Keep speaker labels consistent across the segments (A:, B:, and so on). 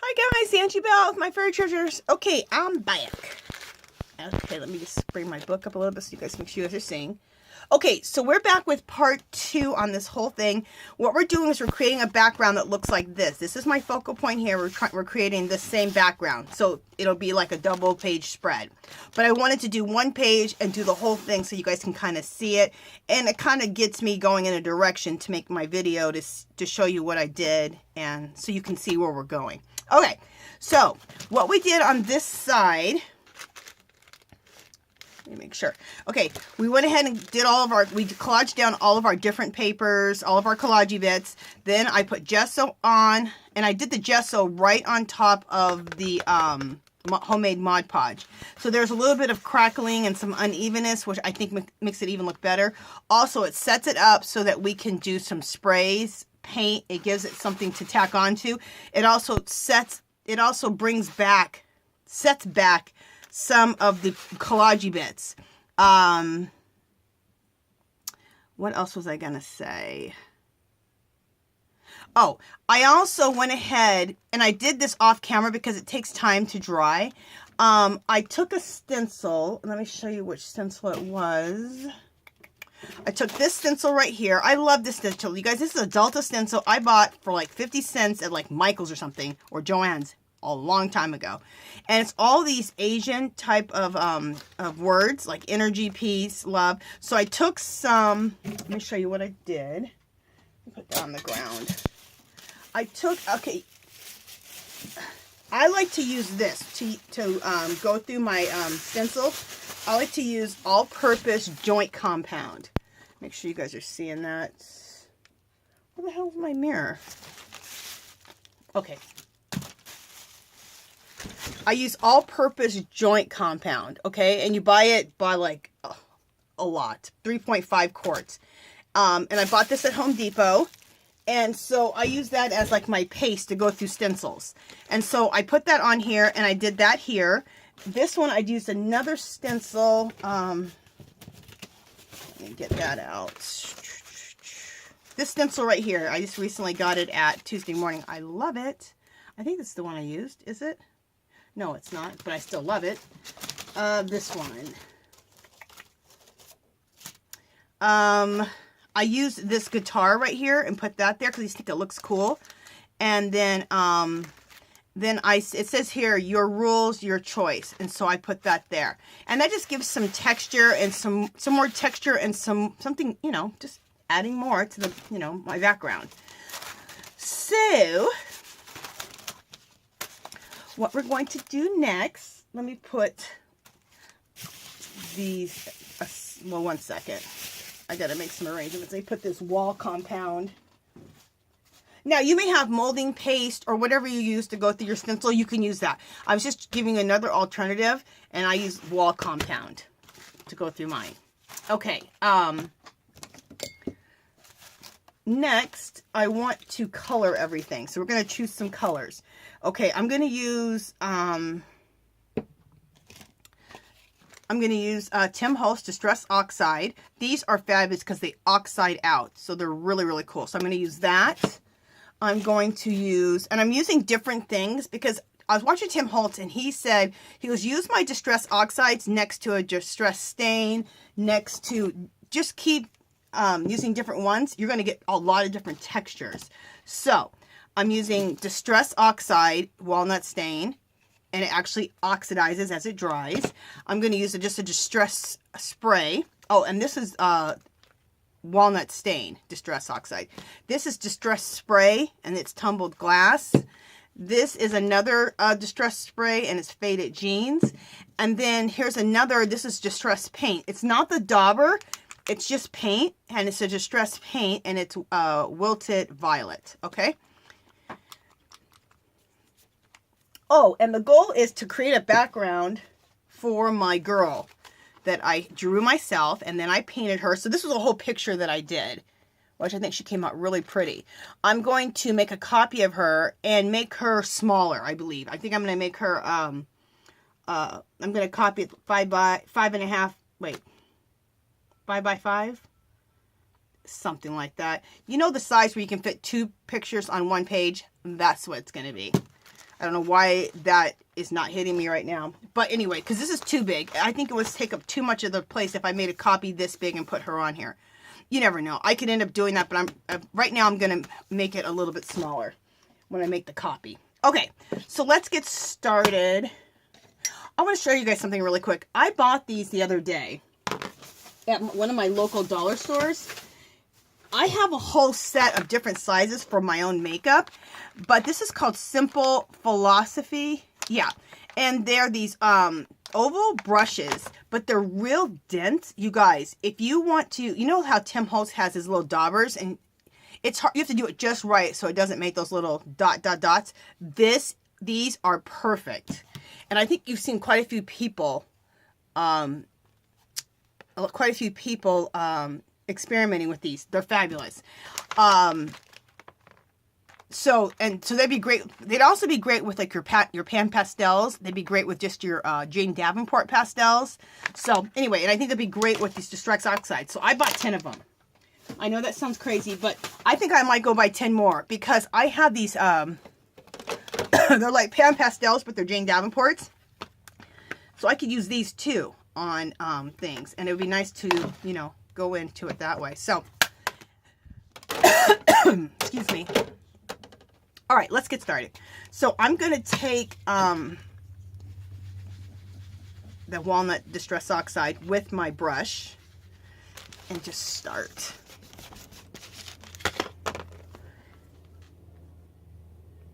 A: Hi guys, Angie Bell with my fairy treasures. Okay, I'm back. Okay, let me just bring my book up a little bit so you guys make sure you guys are seeing. Okay, so we're back with part 2 on this whole thing. What we're doing is we're creating a background that looks like this. This is my focal point here. We're creating the same background. So it'll be like a double page spread. But I wanted to do one page and do the whole thing so you guys can kind of see it. And it kind of gets me going in a direction to make my video to show you what I did and so you can see where we're going. Okay, so what we did on this side, let me make sure. Okay, we went ahead and did we collaged down all of our different papers, all of our collage bits. Then I put gesso on, and I did the gesso right on top of the homemade Mod Podge. So there's a little bit of crackling and some unevenness, which I think makes it even look better. Also, it sets it up so that we can do some sprays, paint. It gives it something to tack onto. It also sets back some of the collage bits. What else was I gonna say? Oh, I also went ahead and I did this off camera because it takes time to dry. I took a stencil. Let me show you which stencil it was. I took this stencil right here. I love this stencil. You guys, this is a Delta stencil I bought for like 50 cents at like Michael's or something, or Joann's a long time ago. And it's all these Asian type of words, like energy, peace, love. So I took some, let me show you what I did. Put that on the ground. Okay, I like to use this to go through my stencil. I like to use all-purpose joint compound. Make sure you guys are seeing that. Where the hell is my mirror? Okay. I use all-purpose joint compound, okay? And you buy it by like a lot, 3.5 quarts. And I bought this at Home Depot. And so I use that as like my paste to go through stencils. And so I put that on here and I did that here. This one, I used another stencil. Let me get that out. This stencil right here, I just recently got it at Tuesday Morning. I love it. I think that's the one I used. Is it? No, it's not, but I still love it. This one. I used this guitar right here and put that there because I think it looks cool. And then, it says here, your rules, your choice. And so I put that there. And that just gives some texture and some more texture and something, you know, just adding more to the, you know, my background. So, what we're going to do next, let me put these, well, one second. I got to make some arrangements. I put this wall compound. Now, you may have molding paste or whatever you use to go through your stencil. You can use that. I was just giving you another alternative, and I use wall compound to go through mine. Okay. Next, I want to color everything. So we're going to choose some colors. Okay, I'm going to use Tim Holtz Distress Oxide. These are fabulous because they oxide out. So they're really, really cool. So I'm going to use that. I'm going to use, and I'm using different things because I was watching Tim Holtz and he said, he goes, use my Distress Oxides next to a Distress Stain, next to, just keep using different ones. You're going to get a lot of different textures. So I'm using Distress Oxide Walnut Stain. And it actually oxidizes as it dries. I'm going to use just a Distress Spray. Oh, and this is Walnut Stain Distress Oxide. This is Distress Spray, and it's Tumbled Glass. This is another Distress Spray, and it's Faded Jeans. And then here's another, this is Distress Paint. It's not the dauber, it's just paint, and it's a Distress Paint, and it's Wilted Violet, okay? Oh, and the goal is to create a background for my girl that I drew myself, and then I painted her. So this was a whole picture that I did, which I think she came out really pretty. I'm going to make a copy of her and make her smaller, I believe. I think I'm going to make her, I'm going to copy it 5 by 5, something like that. You know the size where you can fit 2 pictures on one page? That's what it's going to be. I don't know why that is not hitting me right now. But anyway, because this is too big. I think it would take up too much of the place if I made a copy this big and put her on here. You never know. I could end up doing that, but right now I'm going to make it a little bit smaller when I make the copy. Okay, so let's get started. I want to show you guys something really quick. I bought these the other day at one of my local dollar stores. I have a whole set of different sizes for my own makeup, but this is called Simple Philosophy. Yeah, and they're these oval brushes, but they're real dense. You guys, if you want to, you know how Tim Holtz has his little daubers, and it's hard, you have to do it just right so it doesn't make those little dots. These are perfect. And I think you've seen quite a few people experimenting with these. They're fabulous. So they'd be great. They'd also be great with like your pan pastels. They'd be great with just your Jane Davenport pastels. So anyway, and I think they'd be great with these Distress Oxide. So I bought 10 of them. I know that sounds crazy, but I think I might go buy 10 more because I have these, they're like pan pastels, but they're Jane Davenports. So I could use these too on things, and it would be nice to, you know, go into it that way. So, excuse me. All right, let's get started. So I'm going to take the Walnut Distress Oxide with my brush and just start.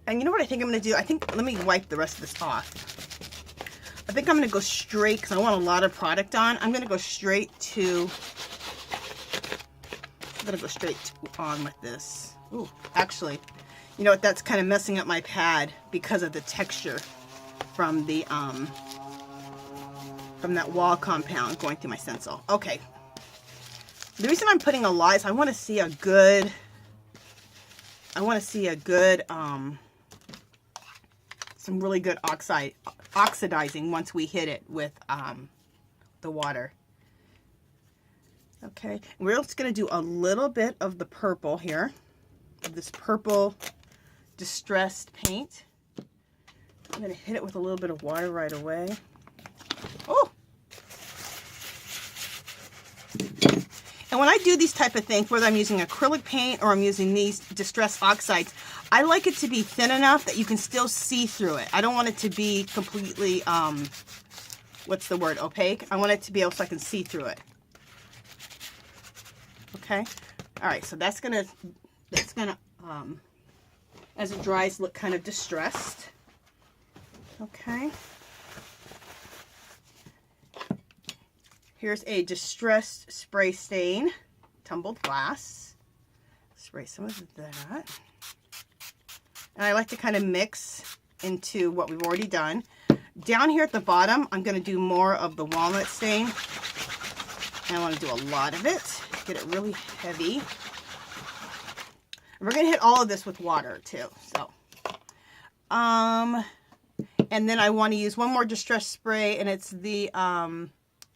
A: And you know what I think I'm going to do? Let me wipe the rest of this off. I think I'm going to go straight, because I want a lot of product on. I'm going to go straight on with this. Ooh, actually, you know what? That's kind of messing up my pad because of the texture from the from that wall compound going through my stencil. Okay. The reason I'm putting a lot is I want to see a good some really good oxidizing once we hit it with the water. Okay, we're just going to do a little bit of the purple here, this purple distressed paint. I'm going to hit it with a little bit of water right away. Oh! And when I do these type of things, whether I'm using acrylic paint or I'm using these Distress Oxides, I like it to be thin enough that you can still see through it. I don't want it to be completely, what's the word, opaque. I want it to be able so I can see through it. Okay? All right, so that's gonna, as it dries, look kind of distressed. Okay. Here's a distressed spray stain, tumbled glass. Spray some of that. And I like to kind of mix into what we've already done. Down here at the bottom, I'm going to do more of the walnut stain. And I want to do a lot of it. Get it really heavy. And we're going to hit all of this with water too. So, and then I want to use one more distress spray, and it's the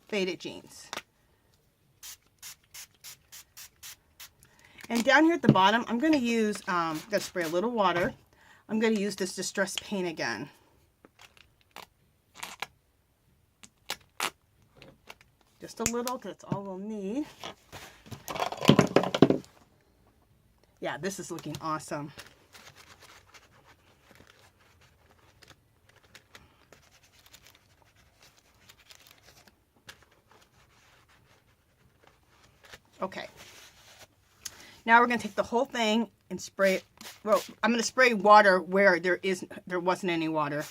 A: Faded Jeans. And down here at the bottom, I'm going to use, I'm going to spray a little water. I'm going to use this distress paint again. Just a little, because that's all we'll need. Yeah, this is looking awesome. Okay. Now we're going to take the whole thing and spray it. Well, I'm going to spray water where there wasn't any water.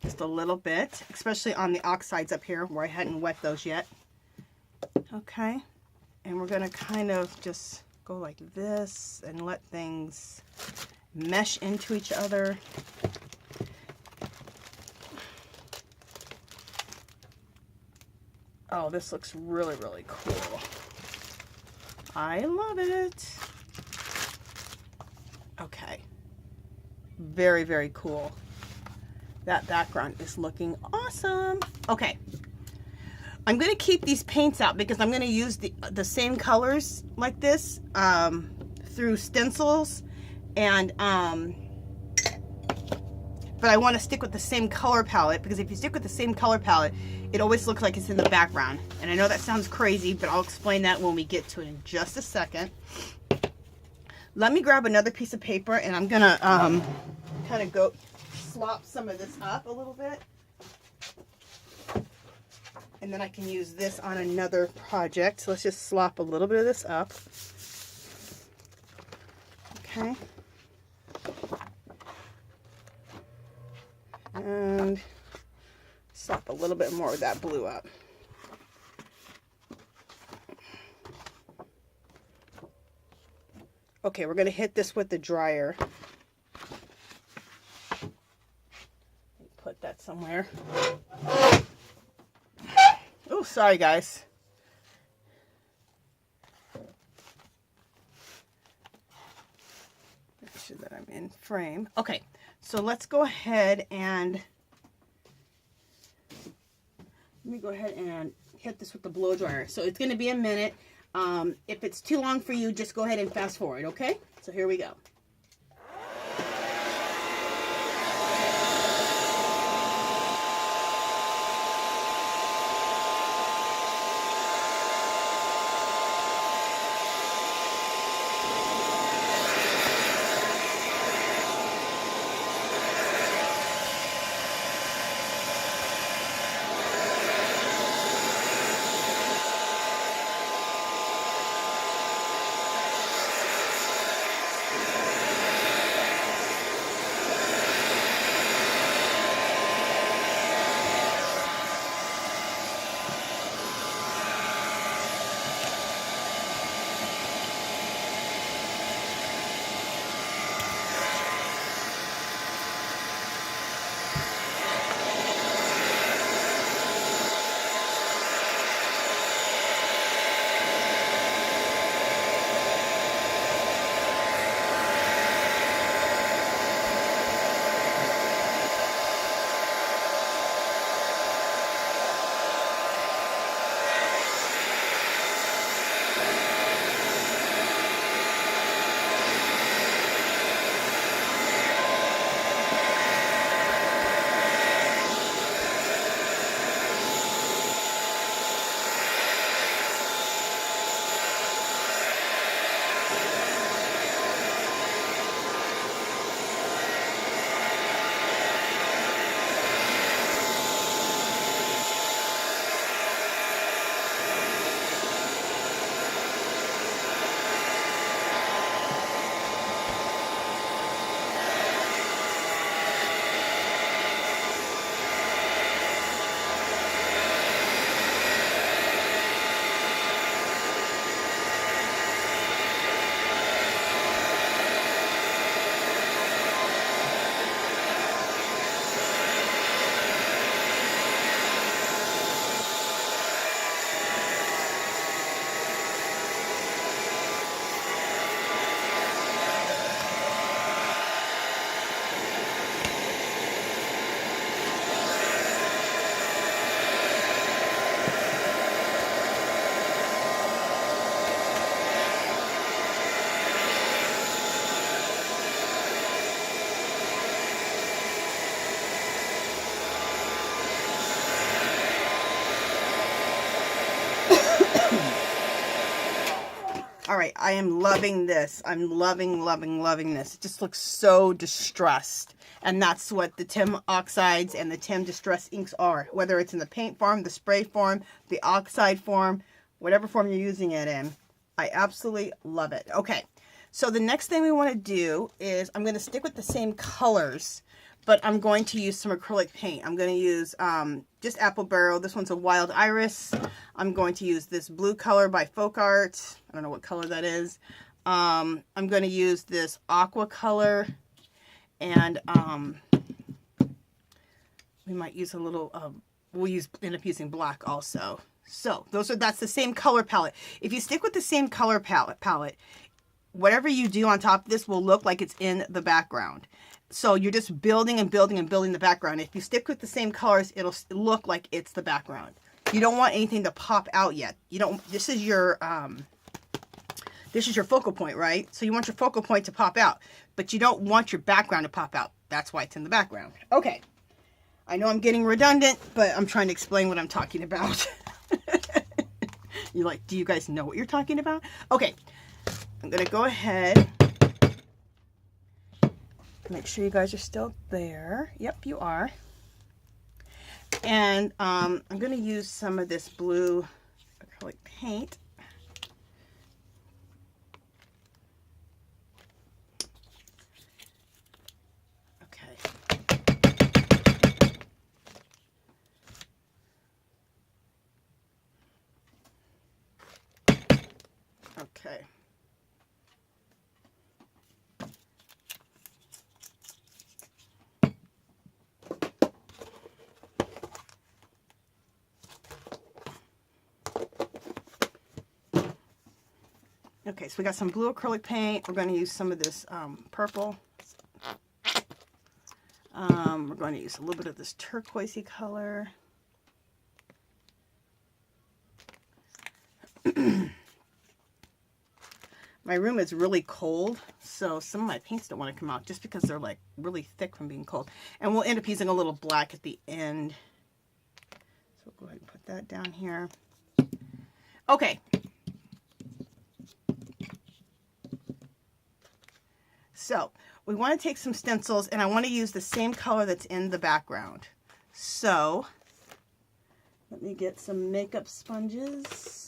A: Just a little bit, especially on the oxides up here where I hadn't wet those yet. Okay. And we're going to kind of just go like this and let things mesh into each other. Oh, this looks really, really cool. I love it. Okay. Very, very cool. That background is looking awesome. Okay. I'm going to keep these paints out because I'm going to use the same colors like this through stencils and but I want to stick with the same color palette, because if you stick with the same color palette, it always looks like it's in the background. And I know that sounds crazy, but I'll explain that when we get to it in just a second. Let me grab another piece of paper, and I'm gonna kind of go slop some of this up a little bit. And then I can use this on another project. So let's just slop a little bit of this up. Okay. And slop a little bit more of that blue up. Okay, we're going to hit this with the dryer. Put that somewhere. Oh, sorry guys. Make sure that I'm in frame. Okay, so let's go ahead and let me go ahead and hit this with the blow dryer. So it's going to be a minute. If it's too long for you, just go ahead and fast forward, okay? So here we go. All right, I am loving this. I'm loving this. It just looks so distressed. And that's what the Tim Oxides and the Tim Distress inks are. Whether it's in the paint form, the spray form, the oxide form, whatever form you're using it in. I absolutely love it. Okay, so the next thing we want to do is I'm going to stick with the same colors, but I'm going to use some acrylic paint. I'm going to use just Apple Barrel. This one's a Wild Iris. I'm going to use this blue color by Folk Art. I don't know what color that is. I'm going to use this aqua color, and we might use a little, we'll end up using black also. So that's the same color palette. If you stick with the same color palette, whatever you do on top of this will look like it's in the background. So you're just building and building and building the background. If you stick with the same colors, it'll look like it's the background. You don't want anything to pop out yet. You don't. This is your focal point, right? So you want your focal point to pop out, but you don't want your background to pop out. That's why it's in the background. Okay. I know I'm getting redundant, but I'm trying to explain what I'm talking about. You're like, do you guys know what you're talking about? Okay. I'm going to go ahead. Make sure you guys are still there. Yep, you are. And I'm going to use some of this blue acrylic paint. Okay. Okay, so we got some blue acrylic paint. We're going to use some of this purple. We're going to use a little bit of this turquoisey color. My room is really cold, so some of my paints don't want to come out just because they're like really thick from being cold. And we'll end up using a little black at the end. So go ahead and put that down here. Okay. So we want to take some stencils, and I want to use the same color that's in the background. So let me get some makeup sponges.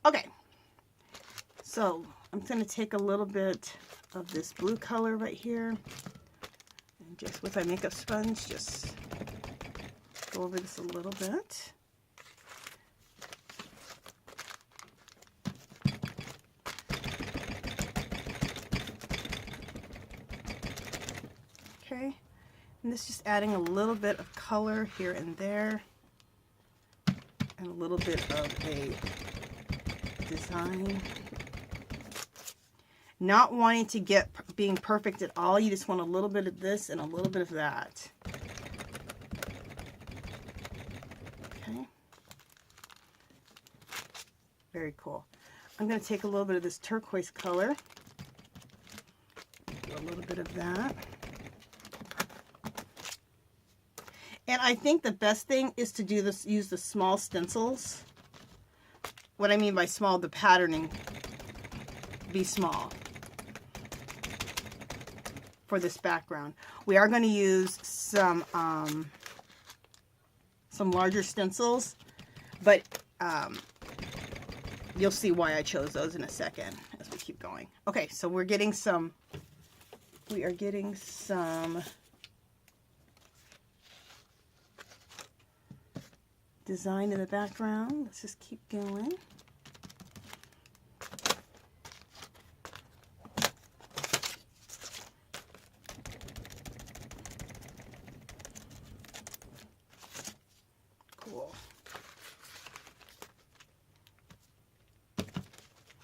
A: Okay, so I'm going to take a little bit of this blue color right here, and just with my makeup sponge, just go over this a little bit. Okay, and this is just adding a little bit of color here and there, and a little bit of a design. Not wanting to get being perfect at all. You just want a little bit of this and a little bit of that. Okay. Very cool. I'm going to take a little bit of this turquoise color. Do a little bit of that. And I think the best thing is to do this, use the small stencils. What I mean by small, the patterning be small for this background. We are going to use some larger stencils, but you'll see why I chose those in a second as we keep going. Okay, so we are getting some design in the background. Let's just keep going.